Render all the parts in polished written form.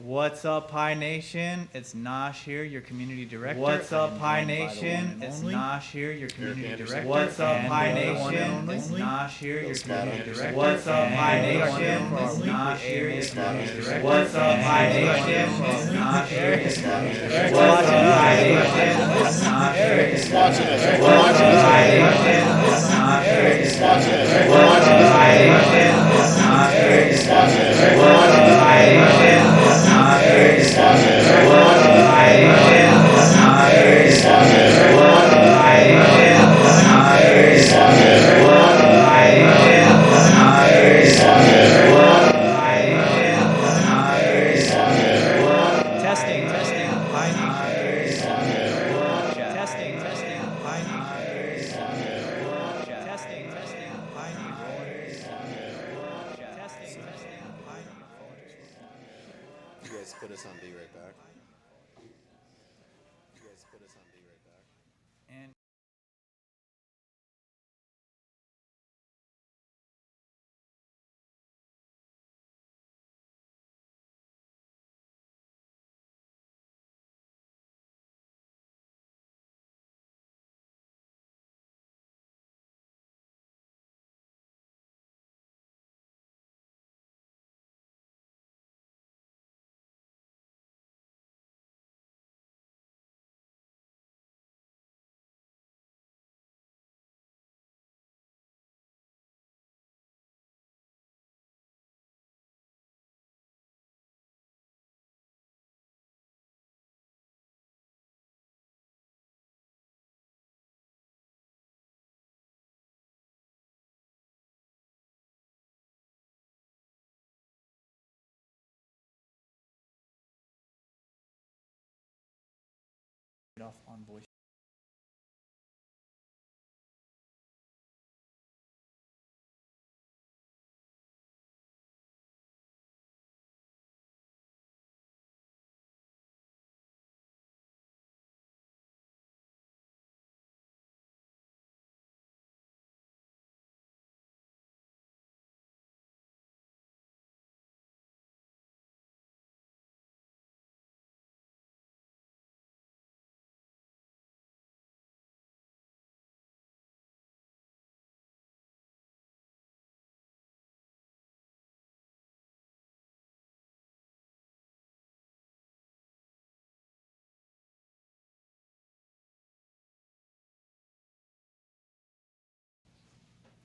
What's up, Pi Nation? It's Nosh here, your community director. What's up, Pi Nation? It's Nosh here, your community director. What's up, Pi Nation? It's Nosh here, your community director. What's up, Pi Nation? It's Nosh here, your community director. What's up, Pi Nation? It's Nosh here, your community director. What's up, Pi Nation? It's Nosh here, your community director. What's up, Pi Nation? It's Nosh here, your community director. What's up, Pi Nation? It's Nosh here, your community director. What's up, Pi Nation? Put us on B right back. You guys put us on B right back. And off on voice.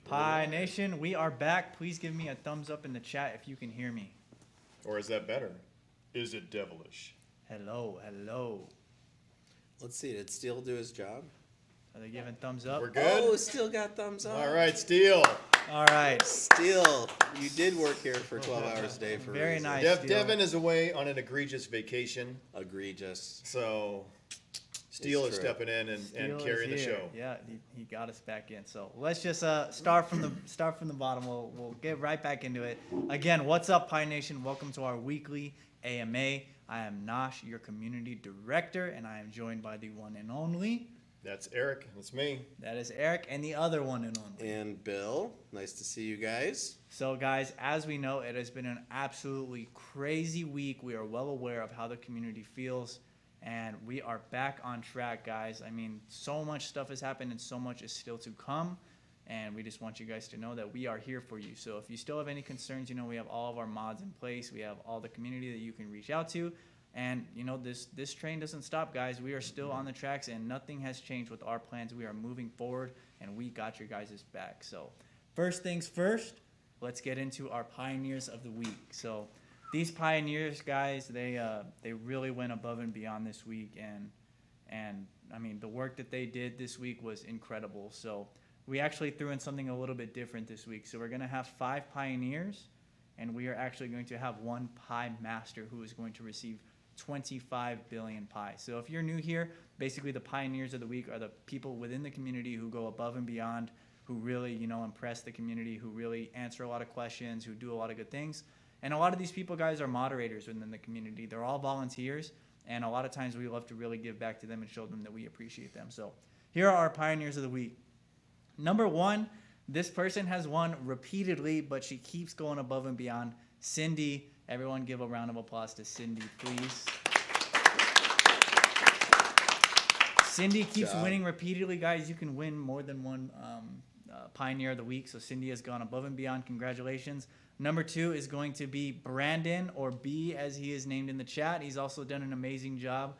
Pi Nation, we are back. Please give me a thumbs up in the chat if you can hear me. Or is that better? Is it devilish? Hello, hello. Let's see. Did Steel do his job? Are they giving thumbs up? We're good? Oh, Steel got thumbs up. All right, Steel. All right. Steel, you did work here for 12 hours a day for Very a reason. nice. Steel. Devin is away on an egregious vacation, Egregious. so Steel is true. stepping in and Steel carrying the is here. show. Yeah, he got us back in. So let's just start from the bottom. We'll get right back into it. Again, what's up, Pi Nation? Welcome to our weekly AMA. I am Nosh, your community director, and I am joined by the one and only. That's Eric. That's me. That is Eric, and the other one and only. And Bill, nice to see you guys. So, guys, as we know, it has been an absolutely crazy week. We are well aware of how the community feels, and we are back on track, guys. I mean, so much stuff has happened, and so much is still to come, and we just want you guys to know that we are here for you. So if you still have any concerns, we have all of our mods in place. We have all the community that you can reach out to. And, this train doesn't stop, guys. We are still on the tracks, and nothing has changed with our plans. We are moving forward, and we got your guys' back. So first things first, let's get into our pioneers of the week. So these pioneers, guys, they really went above and beyond this week. And I mean, the work that they did this week was incredible. So we actually threw in something a little bit different this week. So we're going to have 5 pioneers, and we are actually going to have 1 Pi master who is going to receive 25 billion Pi. So if you're new here, basically the pioneers of the week are the people within the community who go above and beyond, who really, impress the community, who really answer a lot of questions, who do a lot of good things. And a lot of these people, guys, are moderators within the community. They're all volunteers, and a lot of times we love to really give back to them and show them that we appreciate them. So here are our pioneers of the week. Number 1, this person has won repeatedly, but she keeps going above and beyond. Cindy, Everyone give a round of applause to Cindy, please. Cindy keeps winning repeatedly, guys. You can win more than one Pioneer of the Week. So Cindy has gone above and beyond. Congratulations. Number 2 is going to be Brandon, or B as he is named in the chat. He's also done an amazing job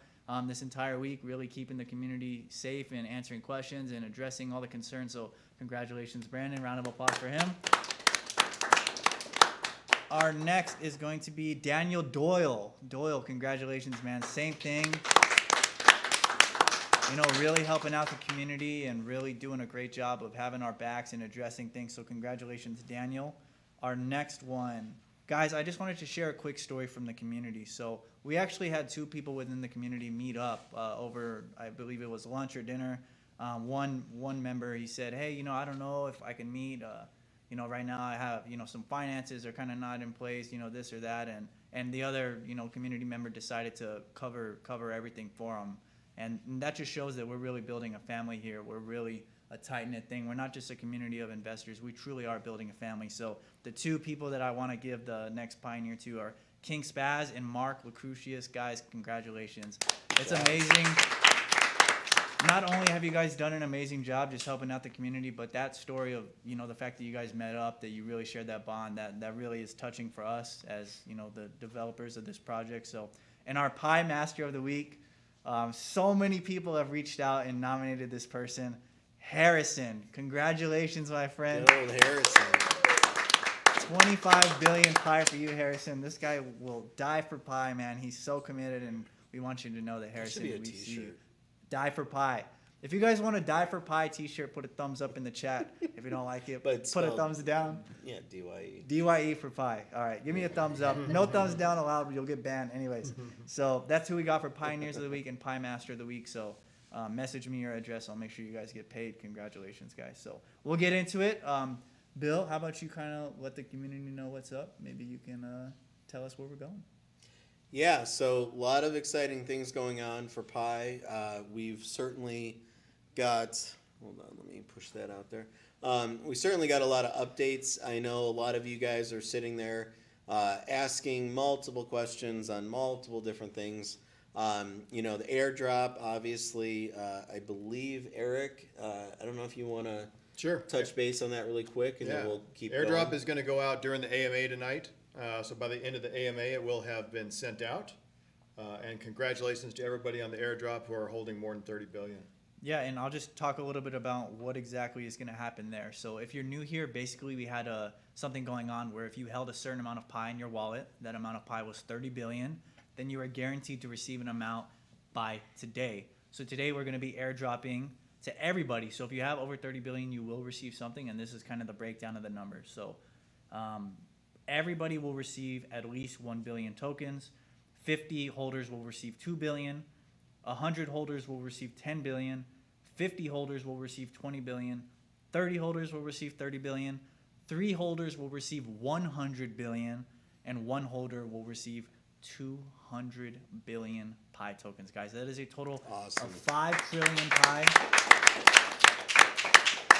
this entire week, really keeping the community safe and answering questions and addressing all the concerns. So congratulations, Brandon. Round of applause for him. Our next is going to be Daniel Doyle. Doyle, congratulations, man. Same thing. You know, really helping out the community and really doing a great job of having our backs and addressing things. So congratulations, Daniel. Our next one. Guys, I just wanted to share a quick story from the community. So we actually had 2 people within the community meet up over, I believe it was lunch or dinner. One member, he said, hey, you know, I don't know if I can meet, you know, right now I have, you know, some finances are kind of not in place, you know, this or that. And the other, you know, community member decided to cover everything for him. And that just shows that we're really building a family here. We're really a tight-knit thing. We're not just a community of investors. We truly are building a family. So the 2 people that I want to give the next Pioneer to are King Spaz and Mark Lucrucius. Guys, congratulations. It's amazing. Not only have you guys done an amazing job just helping out the community, but that story of, you know, the fact that you guys met up, that you really shared that bond, that really is touching for us as, you know, the developers of this project. So, and our Pi Master of the Week, so many people have reached out and nominated this person. Harrison, congratulations, my friend. Good old Harrison. 25 billion Pi for you, Harrison. This guy will die for Pi, man. He's so committed, and we want you to know that, Harrison, That should be a we see you. t-shirt. Die for Pi. If you guys want a Die for Pi t-shirt, put a thumbs up in the chat. If you don't like it, But it's put a spelled- thumbs down. Yeah, DYE. DYE for Pi. All right, give me a thumbs up. No thumbs down allowed. You'll get banned. Anyways, so that's who we got for Pioneers of the Week and Pi Master of the Week. So message me your address. I'll make sure you guys get paid. Congratulations, guys. So we'll get into it. Bill, how about you kind of let the community know what's up? Maybe you can tell us where we're going. Yeah, so a lot of exciting things going on for Pi. We've certainly got, hold on, let me push that out there. We certainly got a lot of updates. I know a lot of you guys are sitting there asking multiple questions on multiple different things. You know, the airdrop, obviously, I believe, Eric, I don't know if you want to Sure. touch base on that really quick, and then we'll keep Airdrop going. is going to go out during the AMA tonight. So by the end of the AMA, it will have been sent out. And congratulations to everybody on the airdrop who are holding more than 30 billion. Yeah, and I'll just talk a little bit about what exactly is going to happen there. So if you're new here, basically we had something going on where if you held a certain amount of Pi in your wallet, that amount of Pi was 30 billion, then you are guaranteed to receive an amount by today. So today we're going to be airdropping to everybody. So if you have over 30 billion, you will receive something, and this is kind of the breakdown of the numbers. So everybody will receive at least 1 billion tokens. 50 holders will receive 2 billion. 100 holders will receive 10 billion. 50 holders will receive 20 billion. 30 holders will receive 30 billion. 3 holders will receive 100 billion. And 1 holder will receive 200 billion Pi tokens, guys. That is a total Awesome. of 5 trillion Pi.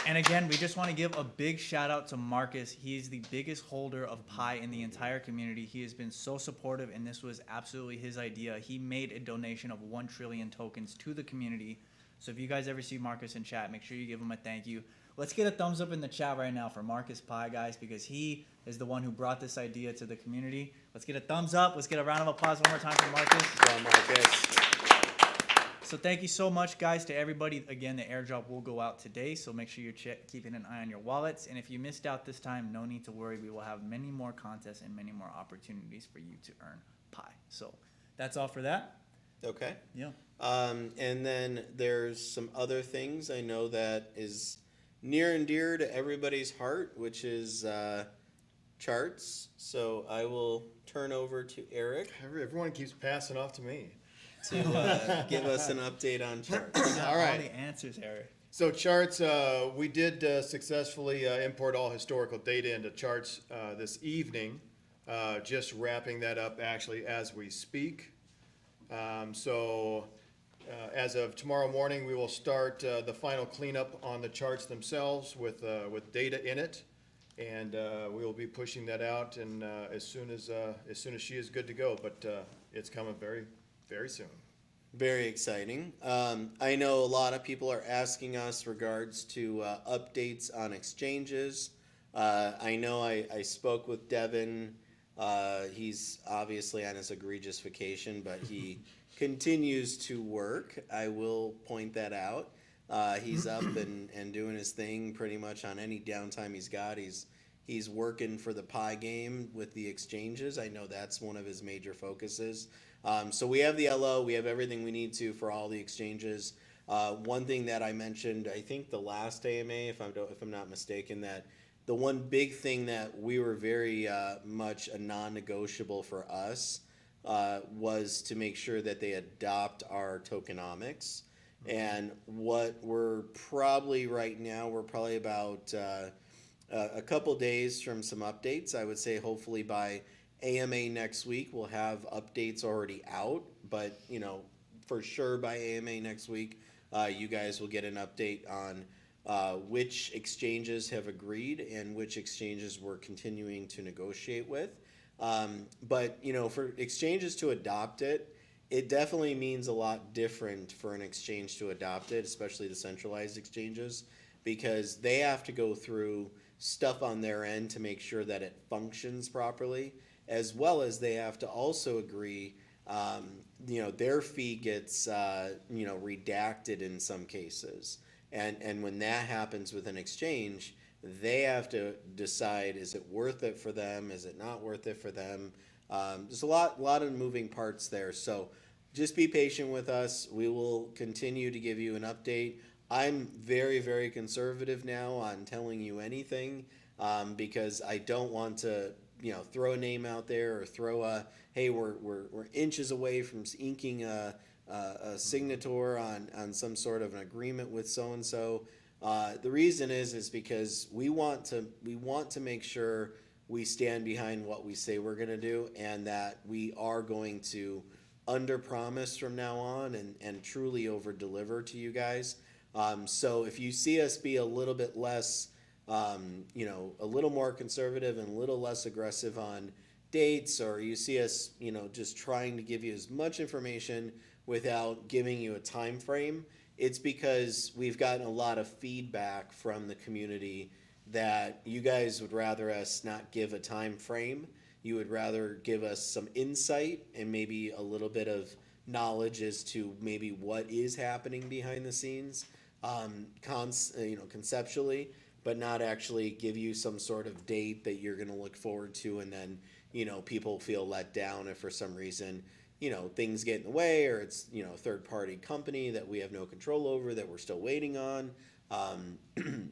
And again, we just want to give a big shout out to Marcus. He is the biggest holder of Pi in the entire community. He has been so supportive, and this was absolutely his idea. He made a donation of 1 trillion tokens to the community. So if you guys ever see Marcus in chat, make sure you give him a thank you. Let's get a thumbs up in the chat right now for Marcus Pi, guys, because he is the one who brought this idea to the community. Let's get a thumbs up. Let's get a round of applause one more time for Marcus. Go on, Marcus. So thank you so much, guys, to everybody. Again, the airdrop will go out today, so make sure you're keeping an eye on your wallets. And if you missed out this time, no need to worry. We will have many more contests and many more opportunities for you to earn Pi. So that's all for that. Okay. Yeah. And then there's some other things I know that is near and dear to everybody's heart, which is charts. So I will turn over to Eric Everyone keeps passing off to me. to give us an update on charts. We got All right. all the answers, Eric. So charts, we did successfully import all historical data into charts this evening. Just wrapping that up actually as we speak. As of tomorrow morning, we will start the final cleanup on the charts themselves with data in it. and we will be pushing that out, and as soon as she is good to go. But it's coming very, very soon. Very exciting. I know a lot of people are asking us regards to updates on exchanges. I know I spoke with Devin. He's obviously on his egregious vacation, but he continues to work. I will point that out. He's up and doing his thing pretty much on any downtime he's got. He's working for the Pi game with the exchanges. I know that's one of his major focuses. So we have the LO, we have everything we need to for all the exchanges. One thing that I mentioned, I think the last AMA, if I'm not mistaken, that the one big thing that we were very much a non-negotiable for us was to make sure that they adopt our tokenomics. And what we're probably right now, we're probably about a couple days from some updates. I would say hopefully by AMA next week we'll have updates already out, but for sure by AMA next week you guys will get an update on which exchanges have agreed and which exchanges we're continuing to negotiate with. But for exchanges to adopt it, it definitely means a lot different for an exchange to adopt it, especially the centralized exchanges, because they have to go through stuff on their end to make sure that it functions properly, as well as they have to also agree, their fee gets, redacted in some cases. And when that happens with an exchange, they have to decide, is it worth it for them? Is it not worth it for them? There's a lot of moving parts there. So just be patient with us. We will continue to give you an update. I'm very, very conservative now on telling you anything because I don't want to, throw a name out there or throw a, hey, we're inches away from inking a signature on some sort of an agreement with so and so. The reason is because we want to make sure we stand behind what we say we're going to do, and that we are going to under promise from now on and truly over deliver to you guys. So if you see us be a little bit less, a little more conservative and a little less aggressive on dates, or you see us, just trying to give you as much information without giving you a time frame, it's because we've gotten a lot of feedback from the community that you guys would rather us not give a time frame. You would rather give us some insight and maybe a little bit of knowledge as to maybe what is happening behind the scenes, conceptually, but not actually give you some sort of date that you're going to look forward to, and then people feel let down if for some reason things get in the way, or it's a third party company that we have no control over that we're still waiting on.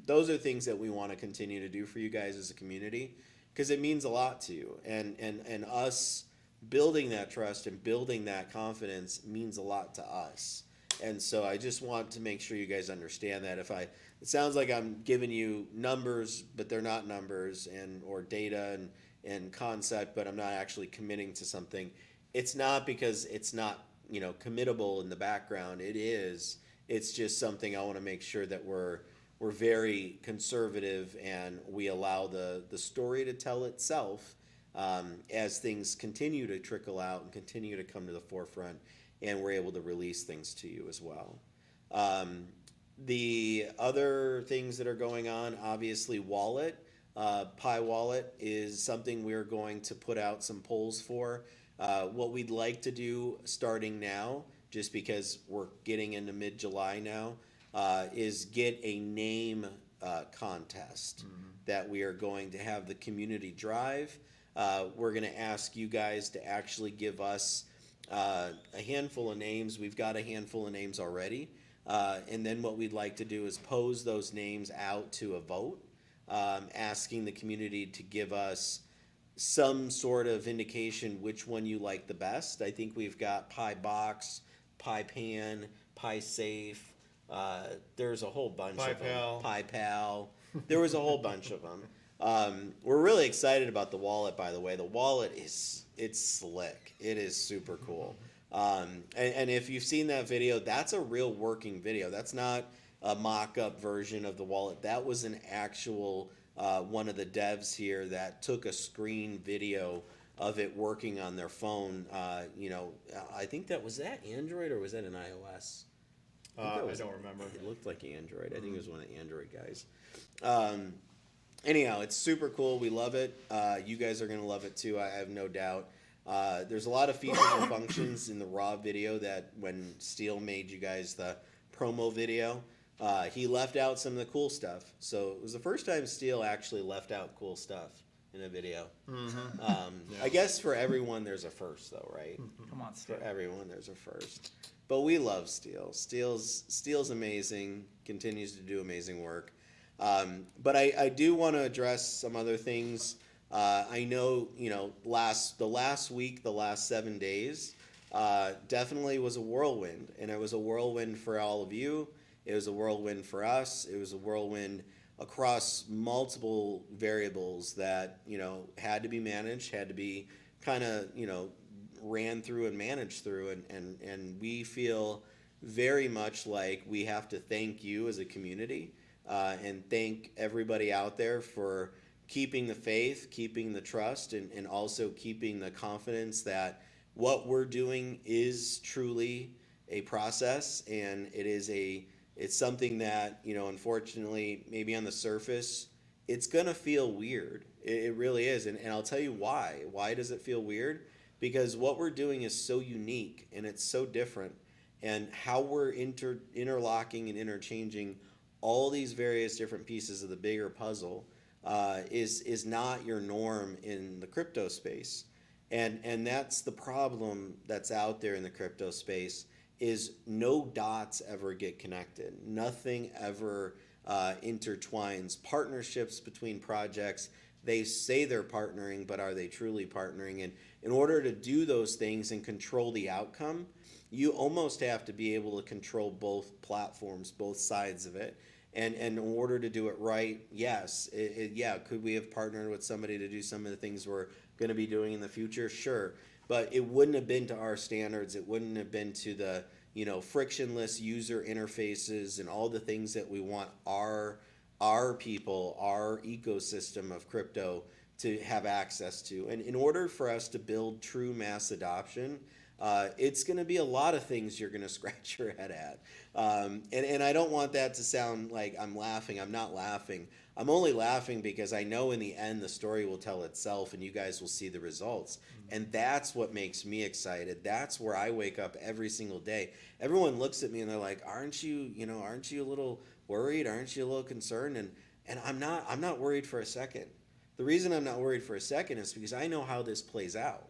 Those are things that we want to continue to do for you guys as a community, because it means a lot to you, and us building that trust and building that confidence means a lot to us. And so I just want to make sure you guys understand that. It sounds like I'm giving you numbers, but they're not numbers, or data and concept, but I'm not actually committing to something. It's not because it's not, committable in the background. It is. It's just something I want to make sure that we're very conservative, and we allow the story to tell itself as things continue to trickle out and continue to come to the forefront, and we're able to release things to you as well. The other things that are going on, obviously Wallet, Pi Wallet is something we're going to put out some polls for. What we'd like to do starting now, just because we're getting into mid-July now, is get a name contest that we are going to have the community drive. We're going to ask you guys to actually give us a handful of names. We've got a handful of names already. And then what we'd like to do is pose those names out to a vote, asking the community to give us some sort of indication which one you like the best. I think we've got Pi Box, Pi Pan, Pi Safe. There's a whole bunch of them. Pi Pal. There was a whole bunch of them. We're really excited about the wallet, by the way. The wallet it's slick. It is super cool. And if you've seen that video, that's a real working video. That's not a mock-up version of the wallet. That was an actual one of the devs here that took a screen video of it working on their phone. I think was that Android or was that an iOS? I don't remember. It looked like Android. I think it was one of the Android guys. Anyhow, it's super cool. We love it. You guys are going to love it too. I have no doubt. There's a lot of features and functions in the raw video that when Steele made you guys the promo video, he left out some of the cool stuff. So it was the first time Steele actually left out cool stuff in a video. I guess for everyone there's a first though, right? Come on, Steve. For everyone there's a first. But we love Steele. Steele's amazing, continues to do amazing work. But I do want to address some other things. I know, the last week, the last 7 days, definitely was a whirlwind, and it was a whirlwind for all of you. It was a whirlwind for us. It was a whirlwind across multiple variables that, had to be managed, had to be kind of, ran through and managed through. And we feel very much like we have to thank you as a community, and thank everybody out there for keeping the faith, keeping the trust, and also keeping the confidence that what we're doing is truly a process, and it's something that, unfortunately, maybe on the surface, it's gonna feel weird. It really is, and I'll tell you why. Why does it feel weird? Because what we're doing is so unique, and it's so different, and how we're interlocking and interchanging all these various different pieces of the bigger puzzle is not your norm in the crypto space. And that's the problem that's out there in the crypto space, is no dots ever get connected. Nothing ever intertwines. Partnerships between projects, they say they're partnering, but are they truly partnering? And in order to do those things and control the outcome, you almost have to be able to control both platforms, both sides of it. And in order to do it right, yes, could we have partnered with somebody to do some of the things we're going to be doing in the future? Sure. But it wouldn't have been to our standards. It wouldn't have been to the, frictionless user interfaces and all the things that we want our people, our ecosystem of crypto to have access to. And in order for us to build true mass adoption, it's going to be a lot of things you're going to scratch your head at. And I don't want that to sound like I'm laughing. I'm not laughing. I'm only laughing because I know in the end the story will tell itself and you guys will see the results. And that's what makes me excited. That's where I wake up every single day. Everyone looks at me and they're like, aren't you a little worried? Aren't you a little concerned? And I'm not worried for a second. The reason I'm not worried for a second is because I know how this plays out.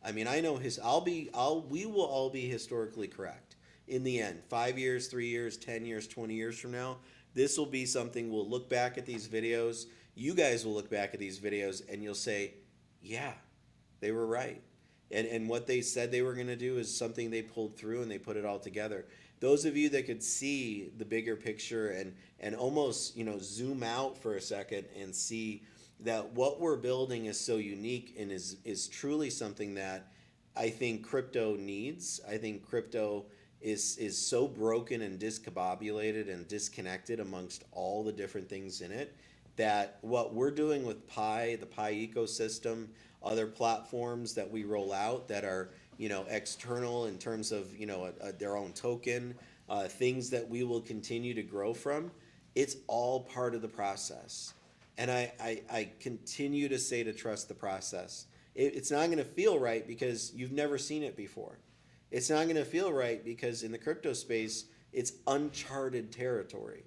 I mean, I know we will all be historically correct in the end. 5 years, 3 years, 10 years, 20 years from now, this will be something we'll look back at these videos. You guys will look back at these videos and you'll say, yeah, they were right. And what they said they were going to do is something they pulled through and they put it all together. Those of you that could see the bigger picture and almost, zoom out for a second and see that what we're building is so unique and is truly something that I think crypto needs. I think crypto is so broken and discombobulated and disconnected amongst all the different things in it, that what we're doing with Pi, the Pi ecosystem, other platforms that we roll out that are, external in terms of, their own token, things that we will continue to grow from, it's all part of the process. And I continue to say to trust the process. It's not going to feel right because you've never seen it before. It's not going to feel right because in the crypto space, it's uncharted territory.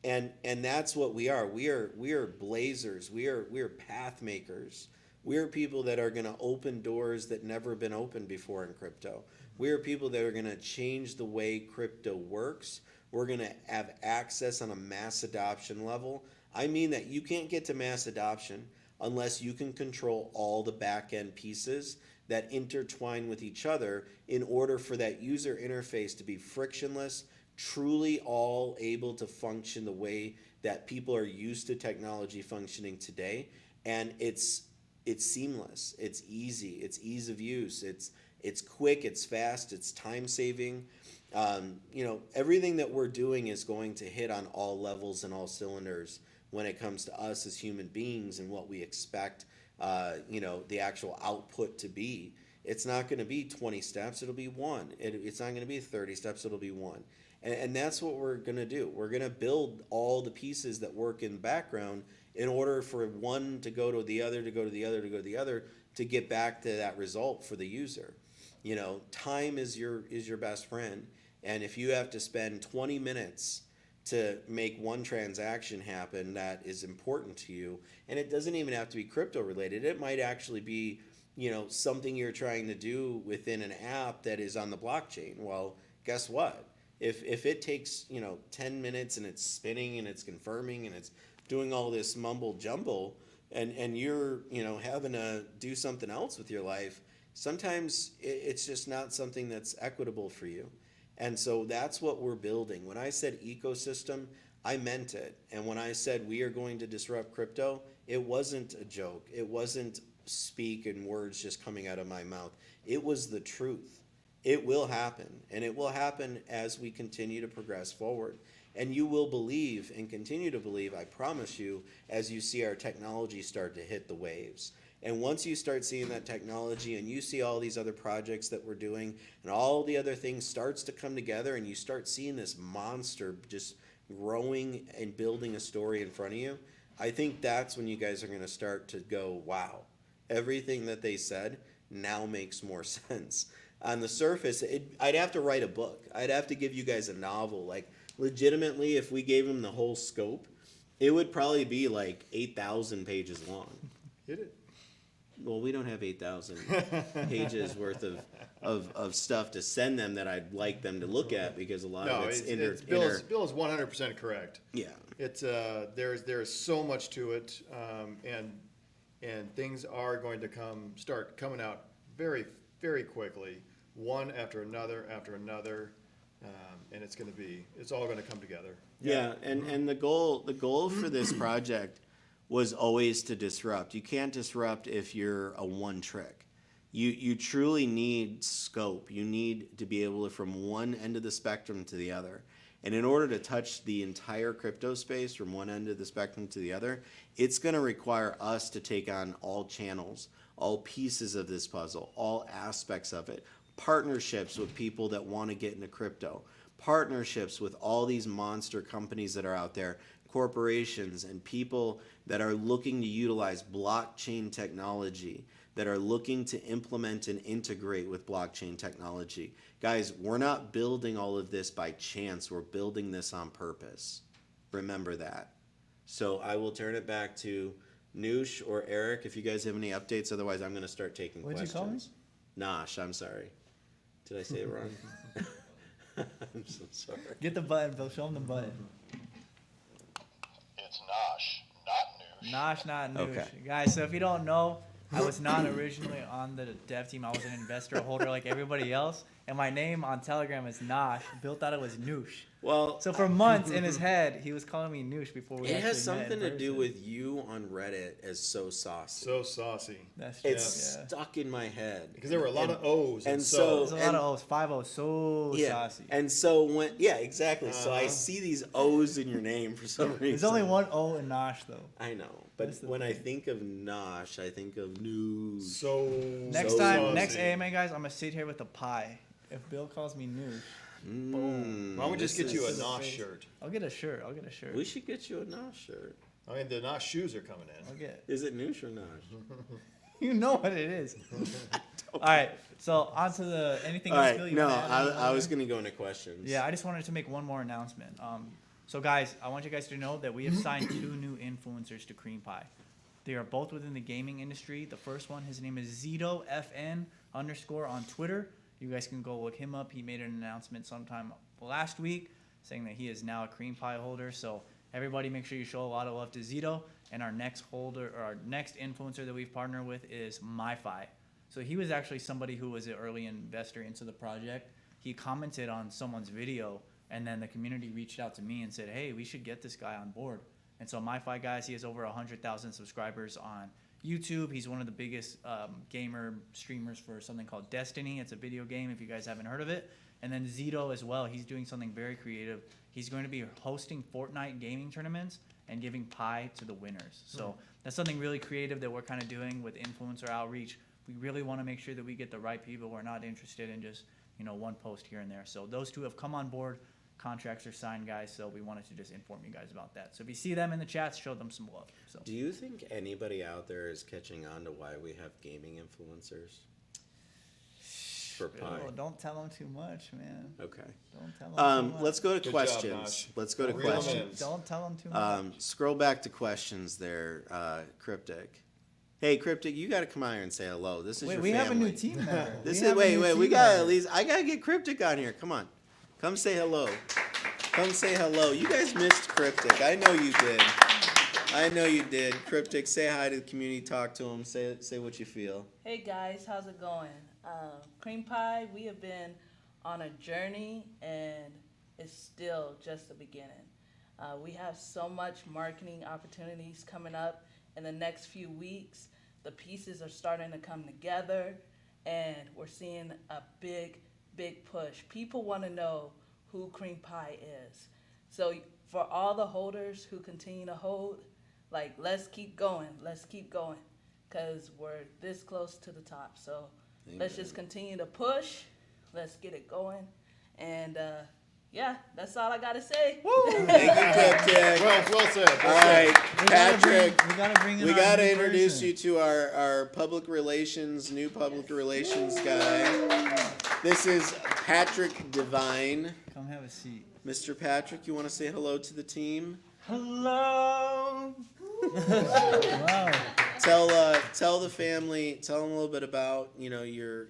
And that's what we are. We are blazers. We are path makers. We are people that are going to open doors that never been opened before in crypto. We are people that are going to change the way crypto works. We're going to have access on a mass adoption level. I mean that you can't get to mass adoption unless you can control all the back-end pieces that intertwine with each other in order for that user interface to be frictionless, truly all able to function the way that people are used to technology functioning today. And it's seamless, it's easy, it's ease of use, it's quick, it's fast, it's time saving. Everything that we're doing is going to hit on all levels and all cylinders when it comes to us as human beings and what we expect, the actual output to be. It's not going to be 20 steps, it'll be one. It's not going to be 30 steps, it'll be one. And that's what we're going to do. We're going to build all the pieces that work in the background in order for one to go to the other, to go to the other, to go to the other, to get back to that result for the user. Time is your best friend. And if you have to spend 20 minutes to make one transaction happen that is important to you, and it doesn't even have to be crypto related, it might actually be something you're trying to do within an app that is on the blockchain. Well, guess what? If it takes 10 minutes and it's spinning and it's confirming and it's doing all this mumble jumble, and you're having to do something else with your life, sometimes it's just not something that's equitable for you. And so that's what we're building. When I said ecosystem, I meant it. And when I said we are going to disrupt crypto, it wasn't a joke. It wasn't speak and words just coming out of my mouth. It was the truth. It will happen. And it will happen as we continue to progress forward. And you will believe and continue to believe, I promise you, as you see our technology start to hit the waves. And once you start seeing that technology and you see all these other projects that we're doing and all the other things starts to come together and you start seeing this monster just growing and building a story in front of you, I think that's when you guys are going to start to go, wow, everything that they said now makes more sense. On the surface, I'd have to write a book. I'd have to give you guys a novel. Like, legitimately, if we gave them the whole scope, it would probably be like 8,000 pages long. Hit it. Well, we don't have 8,000 pages worth of stuff to send them that I'd like them to look at, because a lot of it's Bill is 100% correct. Yeah. It's there's so much to it, and things are going to start coming out very, very quickly, one after another, and it's all going to come together. Yeah, and the goal for this project was always to disrupt. You can't disrupt if you're a one trick. You truly need scope. You need to be able to from one end of the spectrum to the other. And in order to touch the entire crypto space from one end of the spectrum to the other, it's going to require us to take on all channels, all pieces of this puzzle, all aspects of it, partnerships with people that want to get into crypto, partnerships with all these monster companies that are out there, corporations and people that are looking to utilize blockchain technology, that are looking to implement and integrate with blockchain technology. Guys, we're not building all of this by chance. We're building this on purpose. Remember that. So I will turn it back to Noosh or Eric if you guys have any updates. Otherwise, I'm going to start taking questions. What'd you call me? Nosh, I'm sorry. Did I say it wrong? I'm so sorry. Get the button, Bill. Show him the button. It's Nosh, not Noosh. Nosh, not Noosh. Okay. Guys, so if you don't know, I was not originally on the dev team. I was an investor holder like everybody else. And my name on Telegram is Nosh. Bill thought it was Noosh. Well, So for months in his head, he was calling me Noosh before we it actually has something met in to do person. with you on Reddit as so saucy. So saucy. That's true. It's Yeah. stuck in my head. Because there were a lot of O's and and so. so- There's a lot of O's. 5 O's. So saucy. And so exactly. So I see these O's in your name for some reason. There's only one O in Nosh, though. I know, but That's the when I thing. think of Nosh, I think of news. So Next So time, saucy. next AMA, guys, I'm going to sit here with a pie. If Bill calls me Noosh, Mm, Why don't we just this get you a is- Nosh shirt? I'll get a shirt. We should get you a Nosh shirt. I mean, the Nosh shoes are coming in. I'll get. Is it Noosh or Nosh? You know what it is. All right. So on to the anything All else, right, Bill? You no, wanna add I on was there? going to go into questions. Yeah, I just wanted to make one more announcement. So guys, I want you guys to know that we have signed 2 new influencers to CreamPYE. They are both within the gaming industry. The first one, his name is ZitoFN_ on Twitter. You guys can go look him up. He made an announcement sometime last week saying that he is now a CreamPYE holder. So everybody make sure you show a lot of love to Zito. And our next holder, or our next influencer that we've partnered with is MyFi. So he was actually somebody who was an early investor into the project. He commented on someone's video, and then the community reached out to me and said, hey, we should get this guy on board. And so MyFi, guys, he has over 100,000 subscribers on YouTube. He's one of the biggest gamer streamers for something called Destiny. It's a video game if you guys haven't heard of it. And then Zito as well. He's doing something very creative. He's going to be hosting Fortnite gaming tournaments and giving pie to the winners. So that's something really creative that we're kind of doing with influencer outreach. We really want to make sure that we get the right people who are not interested in just, one post here and there. So those two have come on board. Contracts are signed, guys. So we wanted to just inform you guys about that. So if you see them in the chats, show them some love. So Do you think anybody out there is catching on to why we have gaming influencers for Pi? Oh, don't tell them too much, man. Okay. Don't tell them too much. Let's go to Good questions. job, Nosh. Let's go to Reel 'em questions. in. Don't tell them too much. Scroll back to questions there, Cryptic. Hey, Cryptic, you got to come out here and say hello. This is Wait, your we family. have a new team member. This We is have a wait. new We team got member. at least. I gotta get Cryptic on here. Come on, come say hello. Come say hello. You guys missed Cryptic. I know you did. I know you did. Cryptic, say hi to the community. Talk to them. Say what you feel. Hey guys, how's it going? CreamPYE, we have been on a journey and it's still just the beginning. We have so much marketing opportunities coming up in the next few weeks. The pieces are starting to come together and we're seeing a big push. People want to know who CreamPYE is. So for all the holders who continue to hold, let's keep going, because we're this close to the top. So let's just continue to push, let's get it going, and that's all I gotta say. Thank you, Cryptic. Well said. All right, Patrick. We gotta bring in We our got to new introduce person. you to our new public relations guy. This is Patrick Devine. Come have a seat. Mr. Patrick, you want to say hello to the team? Hello. Wow. Tell the family, tell them a little bit about, you're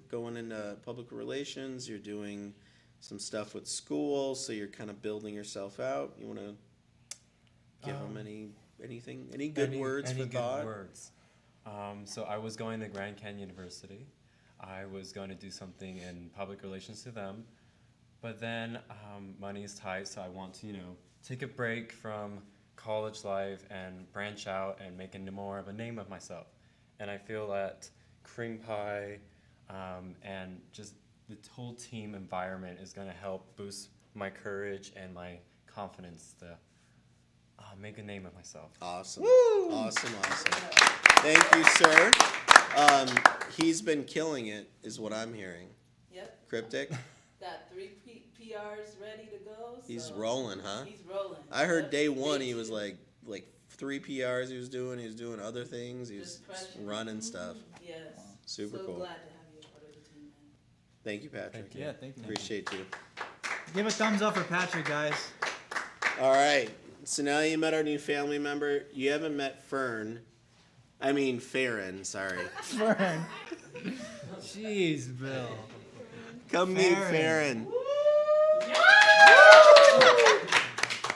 going into public relations, you're doing some stuff with school, so you're kind of building yourself out. You want to give them any good words for thought? Words. So I was going to Grand Canyon University. I was going to do something in public relations to them, but then money is tight, so I want to, take a break from college life and branch out and make more of a name of myself. And I feel that CreamPYE and just the whole team environment is going to help boost my courage and my confidence to make a name of myself. Awesome. Awesome. Thank you, sir. He's been killing it, is what I'm hearing. Yep, Cryptic, got 3 PRs ready to go. he's so rolling, huh? He's rolling. I heard Yep. day one Day he was 2. like 3 PRs he was doing other things, he was Just crushing. running stuff. Yes. Super so cool. glad to have you a part of the team, man. Thank you, Patrick. Thank you. Yeah, thank you. Appreciate you. Give a thumbs up for Patrick, guys. All right, so now you met our new family member. You haven't met Farron, sorry. Fern. Jeez, Bill. Come meet Farron. Farron.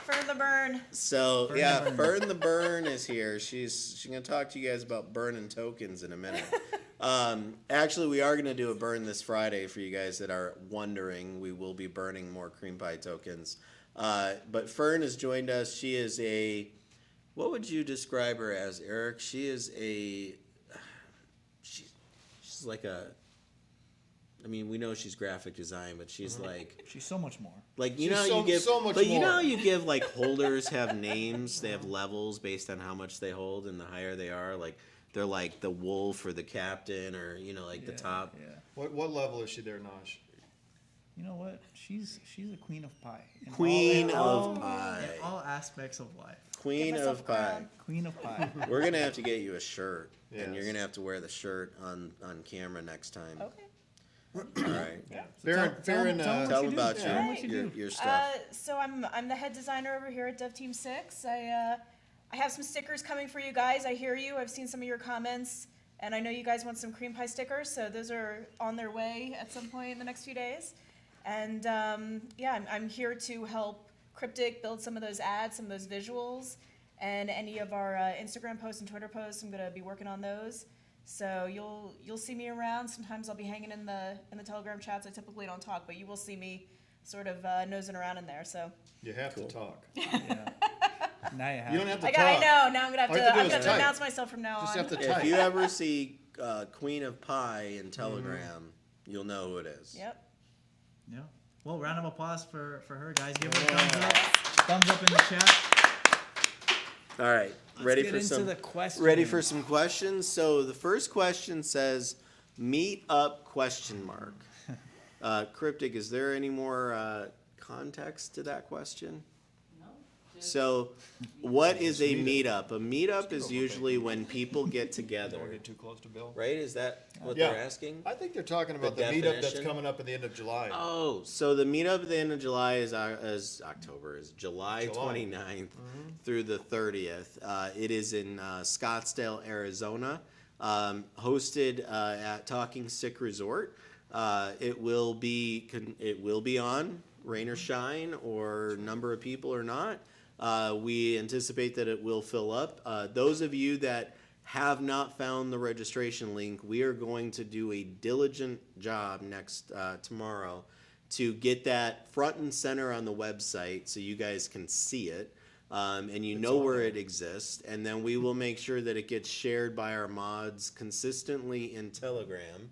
Fern the burn. So Burn yeah, the Burn. Fern the Burn is here. She's gonna talk to you guys about burning tokens in a minute. Actually, we are gonna do a burn this Friday for you guys that are wondering. We will be burning more CreamPYE tokens. But Fern has joined us. She is what would you describe her as, Eric? She's like we know she's graphic design, but she's She's so much more. you know She's how you give so much but you know more. how you give holders have names, they have levels based on how much they hold, and the higher they are, they're like the wolf or the captain, or the top. Yeah. What level is she there, Nosh? You know what? She's a queen of pie. In Queen all- of pie. In all aspects of life. Queen Give myself of a pie. crown. Queen of pie. We're gonna have to get you a shirt, and you're Yes. gonna have to wear the shirt on camera next time. Okay. All right. Farron, Tell Tell them about Tell 'em what you do. your stuff. So I'm the head designer over here at Dev Team 6. I have some stickers coming for you guys. I hear you. I've seen some of your comments, and I know you guys want some CreamPYE stickers, so those are on their way at some point in the next few days. And I'm here to help Cryptic build some of those ads, some of those visuals, and any of our Instagram posts and Twitter posts. I'm gonna be working on those. So you'll see me around. Sometimes I'll be hanging in the Telegram chats. I typically don't talk, but you will see me sort of nosing around in there. So You have to talk. Yeah. Now you have. You don't have to I talk. know. Now I'm gonna have All you to. have to do I'm is gonna type. announce myself from now Just on. have to If type. you ever see Queen of Pie in Telegram, you'll know who it is. Yep. Yeah. Well, round of applause for her, guys. Give her a thumbs up. Thumbs up in the chat. All right, ready get for into some the questions. ready for some questions. So the first question says, "Meet up?" Question mark. Cryptic, is there any more context to that question? So, what is a meetup? A meetup is usually when people get together. Don't get too close to Bill. Right? Is that what Yeah. they're asking? I think they're talking about The the meetup that's definition? coming up at the end of July. Oh, so the meetup at the end of July is October, is July July. 29th through the 30th. It is in Scottsdale, Arizona, hosted at Talking Stick Resort. It will be on, rain or shine, or number of people or not. We anticipate that it will fill up. Those of you that have not found the registration link, we are going to do a diligent job tomorrow to get that front and center on the website so you guys can see it, and you know where it exists. And then we will make sure that it gets shared by our mods consistently in Telegram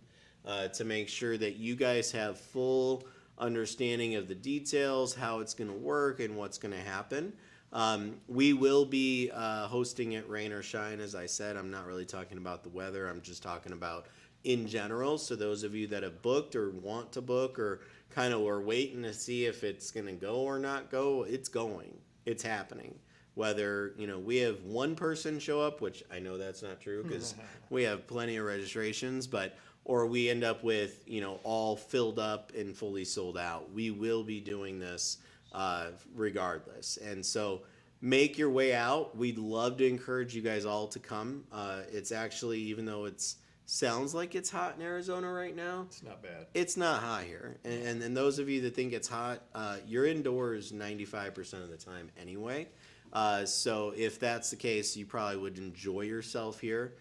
to make sure that you guys have full understanding of the details, how it's going to work, and what's going to happen. We will be hosting it rain or shine, as I said. I'm not really talking about the weather. I'm just talking about in general. So those of you that have booked or want to book or kind of are waiting to see if it's going to go or not go, it's going. It's happening. Whether, we have one person show up, which I know that's not true because we have plenty of registrations, or we end up with, all filled up and fully sold out. We will be doing this regardless. And so make your way out. We'd love to encourage you guys all to come. It's actually, even though it sounds like it's hot in Arizona right now, It's not bad. it's not hot here. And those of you that think it's hot, you're indoors 95% of the time anyway. So if that's the case, you probably would enjoy yourself here.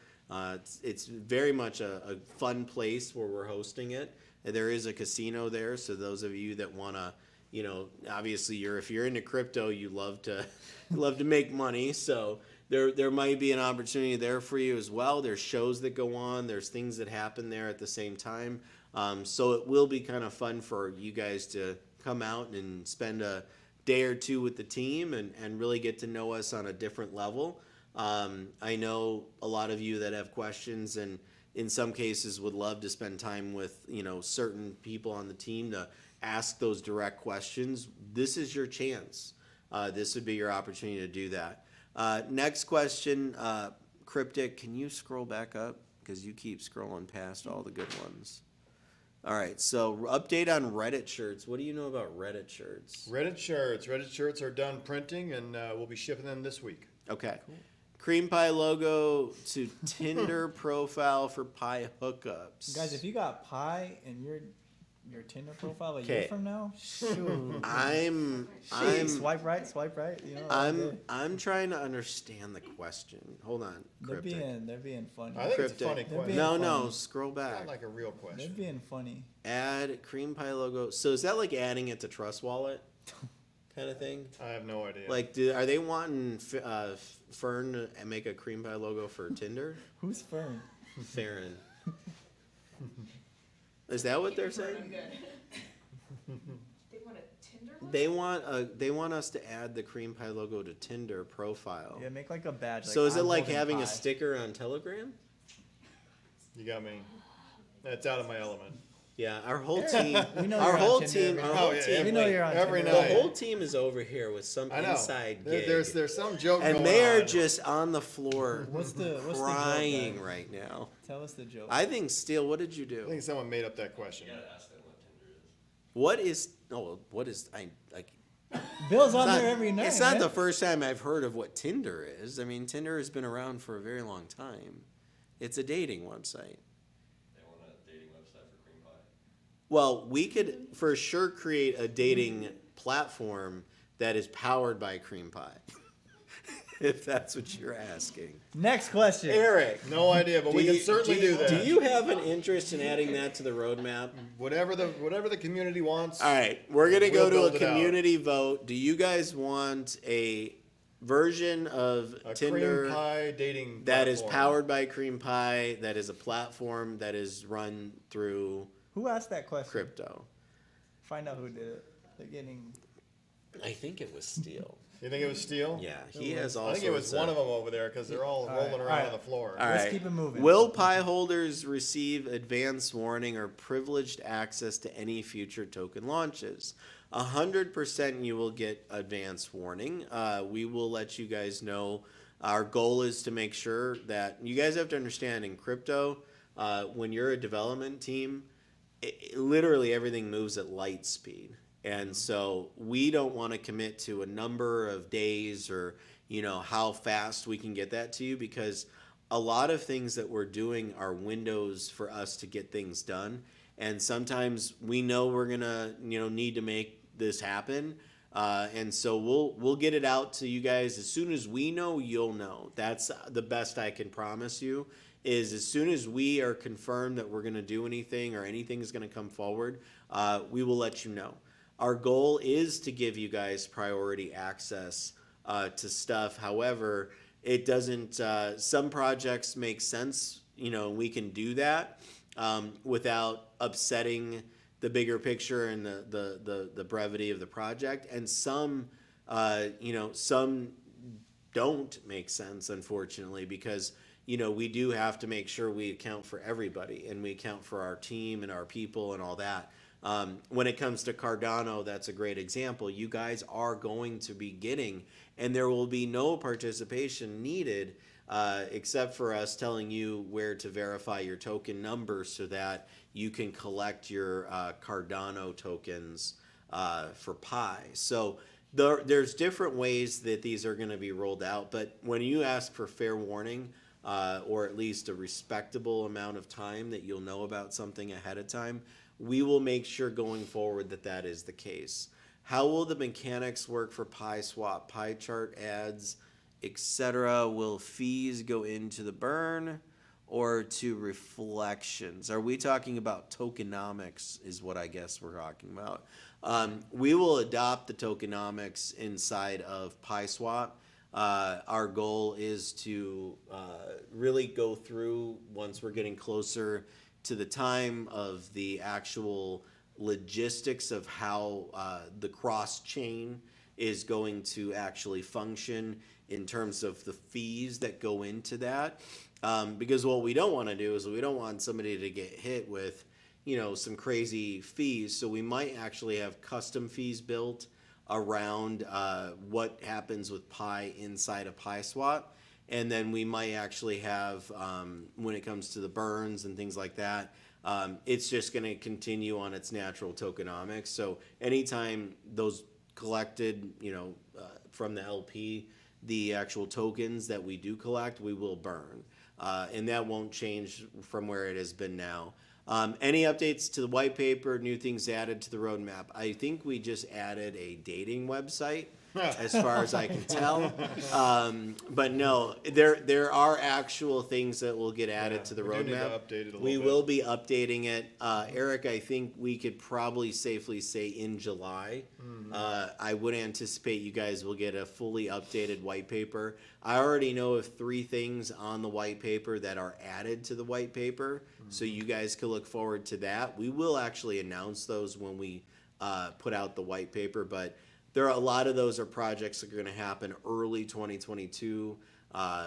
It's very much a fun place where we're hosting it. There is a casino there, so those of you that want to, obviously if you're into crypto, you love to make money. So there might be an opportunity there for you as well. There's shows that go on. There's things that happen there at the same time. So it will be kind of fun for you guys to come out and spend a day or two with the team and really get to know us on a different level. I know a lot of you that have questions and in some cases would love to spend time with, certain people on the team to ask those direct questions. This is your chance. This would be your opportunity to do that. Next question, Cryptic, can you scroll back up? Because you keep scrolling past all the good ones. All right, so update on Reddit shirts. What do you know about Reddit shirts? Reddit shirts are done printing, and we'll be shipping them this week. Okay. Cool. CreamPYE logo to Tinder profile for Pi hookups. Guys, if you got Pi in your Tinder profile a year Okay. from now, shoot. I'm Swipe right, I'm trying to understand the question. Hold on, they're Cryptic. being funny. I think it's a Cryptic. funny They're question. being No, funny. scroll It's back. not like a real They're question. being funny. Add CreamPYE logo. So is that like adding it to Trust Wallet kind of thing? I have no idea. Like, are they wanting Fern to make a CreamPYE logo for Tinder? Who's Fern? Farron. Is that what they're saying? They want a Tinder They want us to add the CreamPYE logo to Tinder profile. Yeah, make like a badge. So is it I'm like holding having Pi. a sticker on Telegram? You got me. That's out of my element. Yeah, our whole team, We know our you're on whole Tinder team, every our night. whole Oh, yeah, team, We know like, you're on every Tinder. the night. whole team is over here with some I know. inside gig, There's some joke and going they are on. just on the floor What's the joke, crying guys? right now. Tell us the joke. I think, Steele, what did you I do? think someone made up that question. What is? Oh, what is? I like. Bill's on It's there not- every night. It's not man. the first time I've heard of what Tinder is. I mean, Tinder has been around for a very long time. It's a dating website. They want a dating website for CreamPYE. Well, we could for sure create a dating platform that is powered by CreamPYE. If that's what you're asking. Next question. Eric, No idea, but we can certainly do that. Do you have an interest in adding that to the roadmap? Whatever the community wants. All right, we're gonna go We'll to a build it out. community vote. Do you guys want a version of A Tinder CreamPYE dating that is platform. powered by CreamPYE, that is a platform that is run through Who asked that question? crypto? Find out who did it. They're getting. I think it was Steele. You think it was steel? Yeah, he has all I think it was sorts one of them over there because they're all rolling around right. on the floor. All Let's right. keep it moving. Will Pi holders receive advance warning or privileged access to any future token launches? 100% you will get advance warning. We will let you guys know. Our goal is to make sure that you guys have to understand in crypto, when you're a development team, literally everything moves at light speed. And so we don't want to commit to a number of days or, how fast we can get that to you, because a lot of things that we're doing are windows for us to get things done. And sometimes we know we're going to, need to make this happen. And so we'll get it out to you guys as soon as we know. You'll know. That's the best I can promise you. Is as soon as we are confirmed that we're going to do anything or anything is going to come forward, we will let you know. Our goal is to give you guys priority access to stuff. However, it doesn't. Some projects make sense. We can do that without upsetting the bigger picture and the brevity of the project. And some, some don't make sense, unfortunately, because we do have to make sure we account for everybody and we account for our team and our people and all that. When it comes to Cardano, that's a great example. You guys are going to be getting, and there will be no participation needed except for us telling you where to verify your token number so that you can collect your Cardano tokens for Pi. So there's different ways that these are going to be rolled out, but when you ask for fair warning, or at least a respectable amount of time that you'll know about something ahead of time, we will make sure going forward that that is the case. How will the mechanics work for Pi swap, Pi chart ads, etc.? Will fees go into the burn or to reflections? Are we talking about tokenomics is what I guess we're talking about. We will adopt the tokenomics inside of Pi swap. Our goal is to really go through, once we're getting closer to the time of the actual logistics of how the cross chain is going to actually function in terms of the fees that go into that. Because what we don't want to do is we don't want somebody to get hit with, some crazy fees. So we might actually have custom fees built around what happens with Pi inside of Pi swap. And then we might actually have, when it comes to the burns and things like that, it's just going to continue on its natural tokenomics. So anytime those collected, from the LP, the actual tokens that we do collect, we will burn. And that won't change from where it has been now. Any updates to the white paper, new things added to the roadmap? I think we just added a dating website. As far as I can tell, but no, there are actual things that will get added to the we do need to roadmap. update it a little We bit. will be updating it, Eric. I think we could probably safely say in July. I would anticipate you guys will get a fully updated white paper. I already know of 3 things on the white paper that are added to the white paper, so you guys can look forward to that. We will actually announce those when we put out the white paper, but there are a lot of those are projects that are going to happen early 2022,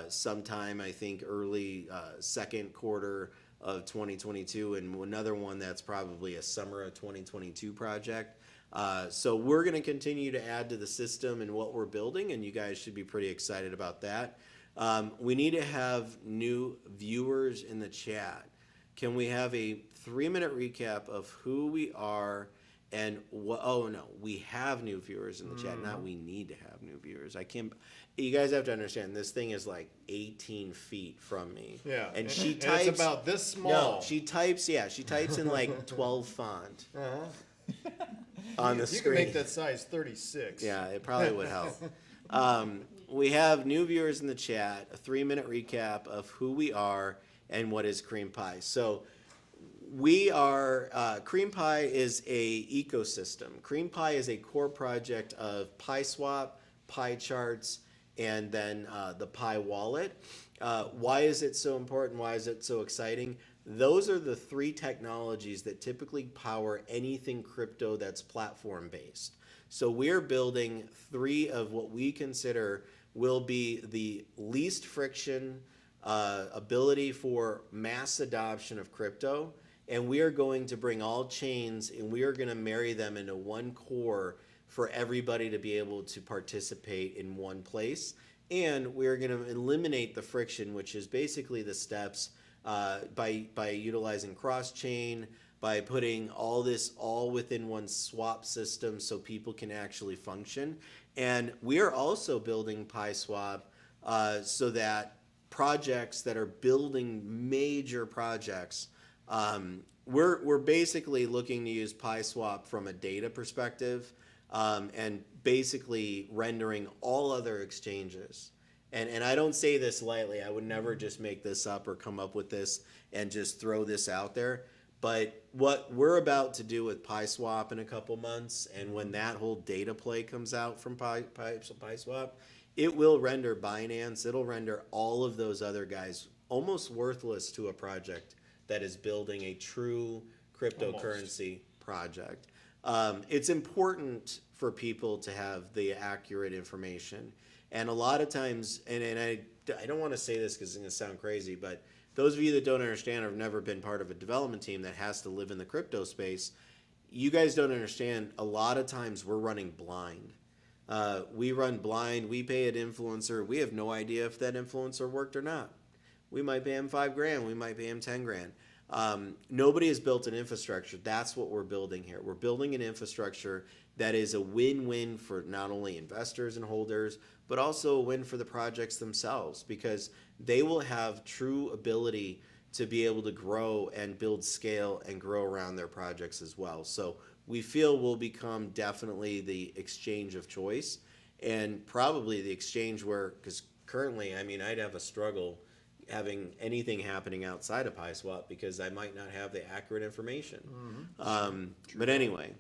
sometime I think early second quarter of 2022, and another one that's probably a summer of 2022 project. So we're going to continue to add to the system and what we're building, and you guys should be pretty excited about that. We need to have new viewers in the chat. Can we have a 3-minute recap of who we are? And oh no, we have new viewers in the chat. Not we need to have new viewers. I can't. You guys have to understand. This thing is like 18 feet from me. Yeah, and she and types. it's about this small. No, she types. Yeah, she types in like 12 font on the You screen. can make that size 36. Yeah, it probably would help. We have new viewers in the chat. A 3-minute recap of who we are and what is CreamPYE. So. We are, CreamPYE is a ecosystem. CreamPYE is a core project of PiSwap, PiCharts, and then the Pi wallet. Why is it so important? Why is it so exciting? Those are the 3 technologies that typically power anything crypto that's platform based. So we're building 3 of what we consider will be the least friction ability for mass adoption of crypto. And we are going to bring all chains and we are going to marry them into one core for everybody to be able to participate in one place. And we're going to eliminate the friction, which is basically the steps by utilizing cross-chain, by putting all this all within one swap system so people can actually function. And we are also building PySwap so that projects that are building major projects, we're basically looking to use PySwap from a data perspective and basically rendering all other exchanges. And I don't say this lightly. I would never just make this up or come up with this and just throw this out there. But what we're about to do with PySwap in a couple months, and when that whole data play comes out from PySwap, it will render Binance, it'll render all of those other guys almost worthless to a project that is building a true cryptocurrency project. It's important for people to have the accurate information. And a lot of times, and I don't want to say this because it's going to sound crazy, but those of you that don't understand or have never been part of a development team that has to live in the crypto space, you guys don't understand. A lot of times we're running blind. We run blind. We pay an influencer. We have no idea if that influencer worked or not. We might pay him $5,000. We might pay him $10,000. Nobody has built an infrastructure. That's what we're building here. We're building an infrastructure that is a win-win for not only investors and holders, but also a win for the projects themselves, because they will have true ability to be able to grow and build scale and grow around their projects as well. So we feel we'll become definitely the exchange of choice, and probably the exchange where, because currently, I mean, I'd have a struggle having anything happening outside of PySwap because I might not have the accurate information. But anyway,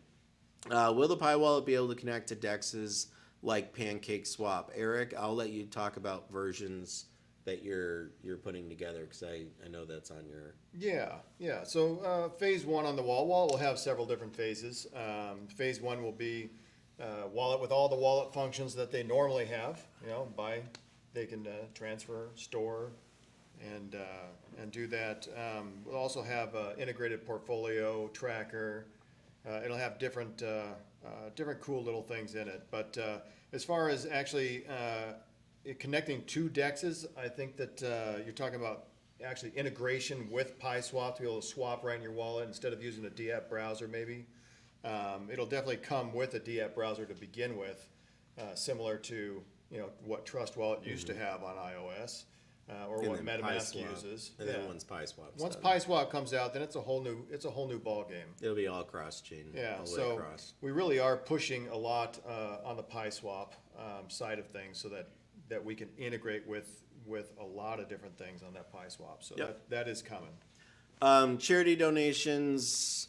will the Pi wallet be able to connect to DEXs like PancakeSwap? Eric, I'll let you talk about versions that you're putting together, because I know that's on your... Yeah. So phase 1 on the wallet will have several different phases. Phase 1 will be wallet with all the wallet functions that they normally have. They can transfer, store, and do that. We'll also have integrated portfolio tracker. It'll have different cool little things in it. But as far as actually connecting to DEXs, I think that you're talking about actually integration with PySwap to be able to swap right in your wallet instead of using a DApp browser maybe. It'll definitely come with a DApp browser to begin with, similar to what Trust Wallet used to have on iOS. Or And what then MetaMask PySwap. uses. And then once PySwap's Once done, PySwap comes out, then it's a whole new ball game. it'll be all cross-chain. Yeah, all the way so across. we really are pushing a lot on the PySwap side of things, so that we can integrate with a lot of different things on that PySwap. So Yep. that is coming. Charity donations,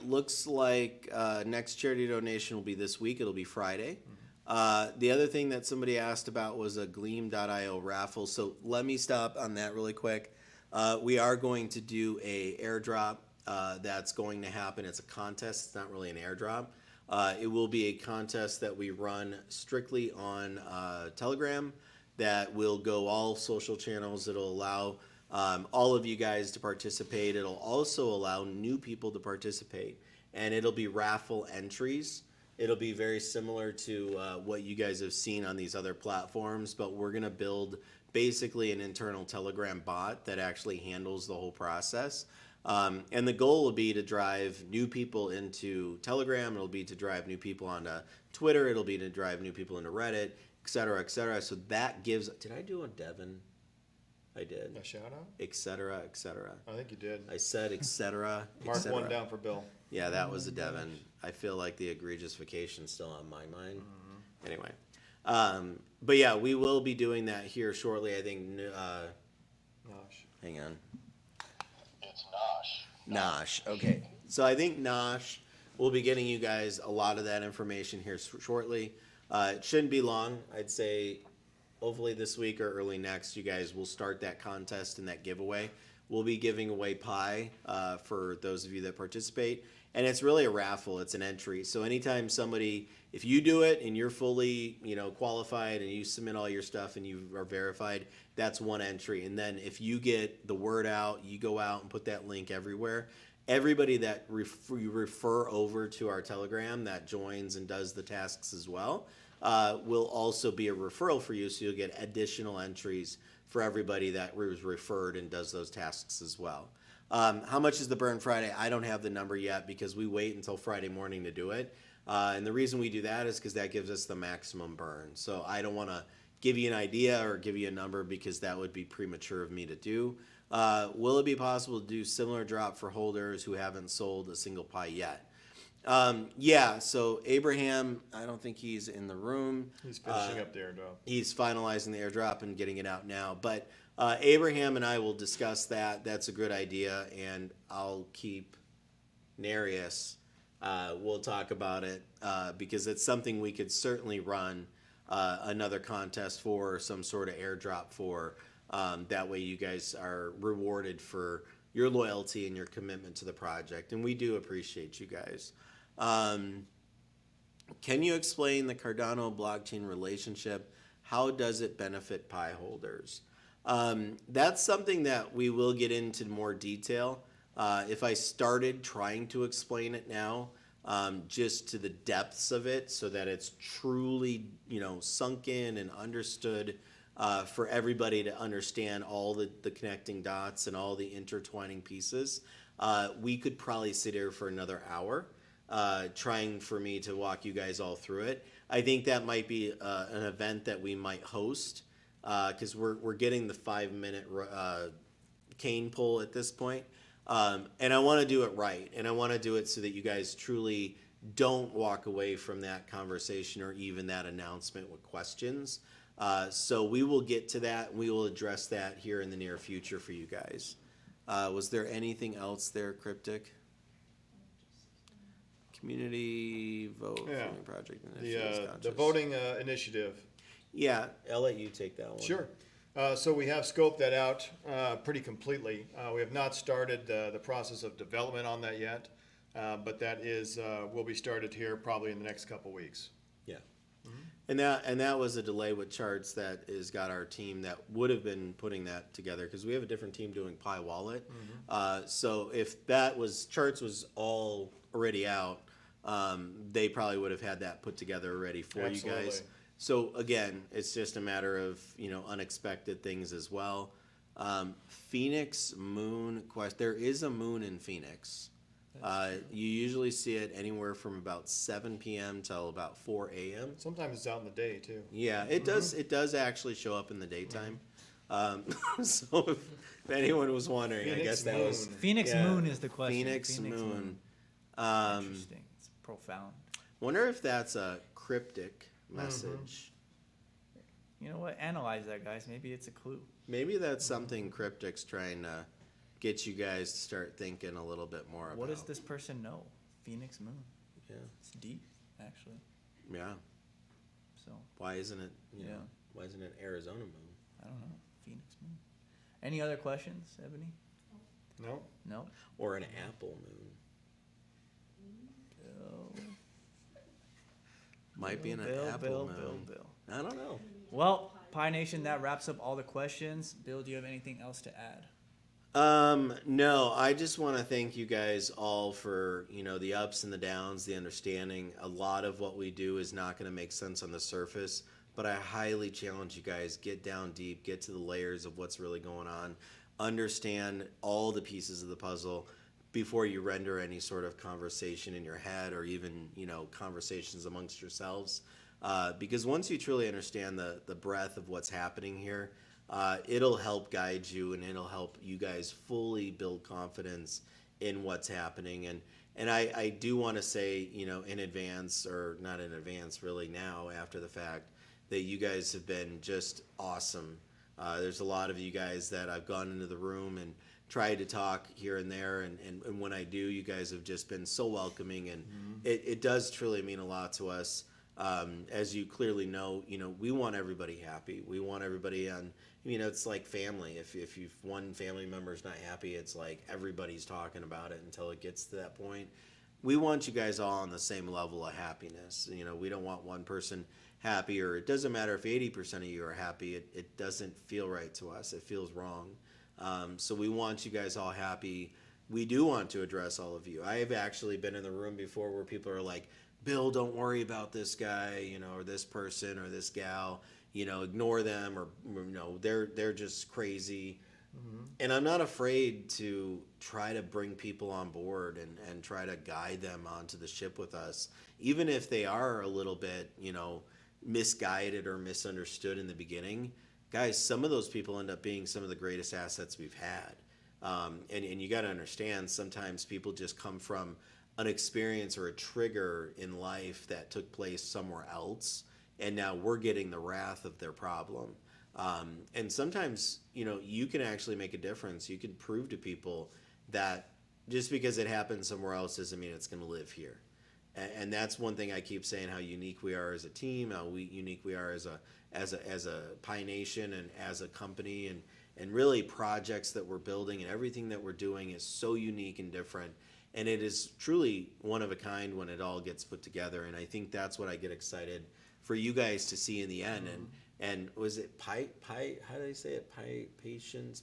looks like next charity donation will be this week. It'll be Friday. The other thing that somebody asked about was a Gleam.io raffle. So let me stop on that really quick. We are going to do a airdrop that's going to happen. It's a contest. It's not really an airdrop. It will be a contest that we run strictly on Telegram that will go all social channels. It'll allow all of you guys to participate. It'll also allow new people to participate. And it'll be raffle entries. It'll be very similar to what you guys have seen on these other platforms, but we're going to build basically an internal Telegram bot that actually handles the whole process. And the goal will be to drive new people into Telegram. It'll be to drive new people onto Twitter. It'll be to drive new people into Reddit, et cetera, et cetera. So that gives... Did I do a Devin? I did. A shout out? Et cetera, et cetera. I think you did. I said et cetera, et Mark cetera. one down for Bill. Yeah, that was a Devin. I feel like the egregious vacation's still on my mind. Anyway. But yeah, we will be doing that here shortly. I think, Gosh. hang on. It's Nosh. Nosh. Okay. So I think Nosh will be getting you guys a lot of that information here shortly. It shouldn't be long. I'd say hopefully this week or early next, you guys will start that contest and that giveaway. we'll be giving away pie for those of you that participate. And it's really a raffle. It's an entry. So anytime somebody, if you do it and you're fully, qualified and you submit all your stuff and you are verified, that's one entry. And then if you get the word out, you go out and put that link everywhere. Everybody that you refer over to our Telegram that joins and does the tasks as well will also be a referral for you. So you'll get additional entries for everybody that was referred and does those tasks as well. How much is the burn Friday? I don't have the number yet because we wait until Friday morning to do it. And the reason we do that is because that gives us the maximum burn. So I don't want to give you an idea or give you a number because that would be premature of me to do. Will it be possible to do similar drop for holders who haven't sold a single pie yet? Yeah, so Abraham, I don't think he's in the room. He's finishing up the airdrop. He's finalizing the airdrop and getting it out now. But Abraham and I will discuss that. That's a good idea, and I'll keep Nereus. We'll talk about it because it's something we could certainly run another contest for, or some sort of airdrop for. That way you guys are rewarded for your loyalty and your commitment to the project, and we do appreciate you guys. Can you explain the Cardano blockchain relationship? How does it benefit Pi holders? That's something that we will get into more detail. If I started trying to explain it now, just to the depths of it so that it's truly, sunk in and understood for everybody to understand all the connecting dots and all the intertwining pieces, we could probably sit here for another hour trying for me to walk you guys all through it. I think that might be an event that we might host because we're getting the 5-minute cane pull at this point. And I want to do it right. And I want to do it so that you guys truly don't walk away from that conversation or even that announcement with questions. So we will get to that. We will address that here in the near future for you guys. Was there anything else there, Cryptic? Community vote Yeah. for project initiatives. The voting initiative. Yeah, I'll let you take that one. Sure. So we have scoped that out pretty completely. We have not started the process of development on that yet, but that is will be started here probably in the next couple weeks. Yeah. And that was a delay with charts that has got our team that would have been putting that together because we have a different team doing Pi Wallet. So if that was charts was all already out, they probably would have had that put together already for you guys. Absolutely. So again, it's just a matter of unexpected things as well. Phoenix moon quest. There is a moon in Phoenix. You usually see it anywhere from about 7 p.m. till about 4 a.m. Sometimes it's out in the day too. Yeah, it does. It does actually show up in the daytime. So if anyone was wondering, I Phoenix guess that moon. was Phoenix yeah, moon is the question. Phoenix moon. Interesting. It's profound. Wonder if that's a cryptic message. You know what? Analyze that, guys. Maybe it's a clue. Maybe that's something cryptic's trying to get you guys to start thinking a little bit more about. What does this person know? Phoenix moon. Yeah. It's deep, actually. Yeah. So Why isn't it? Yeah. Why isn't it Arizona moon? I don't know. Phoenix moon. Any other questions, Ebony? No. No. Or an apple moon? Bill. Might be an Bill, apple moon. Bill. I don't know. Well, Pi Nation, that wraps up all the questions. Bill, do you have anything else to add? No, I just want to thank you guys all for, the ups and the downs, the understanding. A lot of what we do is not going to make sense on the surface, but I highly challenge you guys, get down deep, get to the layers of what's really going on, understand all the pieces of the puzzle before you render any sort of conversation in your head or even, conversations amongst yourselves. Because once you truly understand the breadth of what's happening here, it'll help guide you and it'll help you guys fully build confidence in what's happening. And I do want to say, in advance, or not in advance, really now after the fact, that you guys have been just awesome. There's a lot of you guys that I've gone into the room and tried to talk here and there. And when I do, you guys have just been so welcoming. And it does truly mean a lot to us. As you clearly know, we want everybody happy. We want everybody I mean, it's like family. If you've one family member's not happy, it's like everybody's talking about it until it gets to that point. We want you guys all on the same level of happiness. You know, we don't want one person happy, or it doesn't matter if 80% of you are happy. It doesn't feel right to us. It feels wrong. So we want you guys all happy. We do want to address all of you. I have actually been in the room before where people are like, Bill, don't worry about this guy, you know, or this person or this gal, you know, ignore them, or, you know, they're just crazy. And I'm not afraid to try to bring people on board and try to guide them onto the ship with us, even if they are a little bit, you know, misguided or misunderstood in the beginning. Guys, some of those people end up being some of the greatest assets we've had. And you got to understand, sometimes people just come from an experience or a trigger in life that took place somewhere else, and now we're getting the wrath of their problem. And sometimes, you know, you can actually make a difference. You can prove to people that just because it happened somewhere else doesn't mean it's going to live here. And that's one thing I keep saying, how unique we are as a team, how unique we are as a Pi Nation and as a company, and really projects that we're building and everything that we're doing is so unique and different. And it is truly one of a kind when it all gets put together. And I think that's what I get excited for you guys to see in the end. And was it Pi? How do they say it? Patience.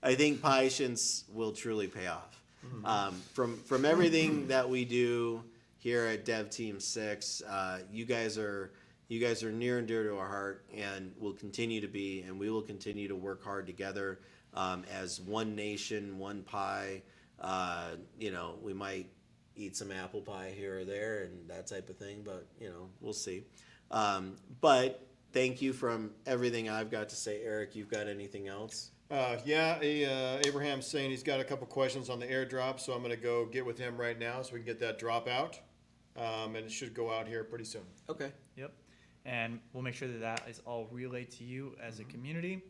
I think patience will truly pay off. From everything that we do here at Dev Team 6, you guys are near and dear to our heart, and will continue to be, and we will continue to work hard together as one nation, one pie. You know, we might eat some apple pie here or there and that type of thing, but you know, we'll see. But thank you from everything I've got to say. Eric, you've got anything else? Abraham's saying he's got a couple questions on the airdrop, so I'm going to go get with him right now so we can get that drop out. And it should go out here pretty soon. Okay. Yep. And we'll make sure that that is all relayed to you as a community.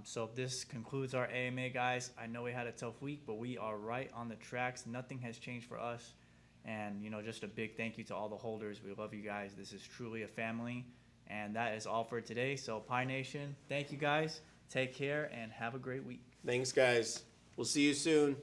So this concludes our AMA, guys. I know we had a tough week, but we are right on the tracks. Nothing has changed for us. And, you know, just a big thank you to all the holders. We love you guys. This is truly a family. And that is all for today. So Pi Nation, thank you guys. Take care and have a great week. Thanks, guys. We'll see you soon.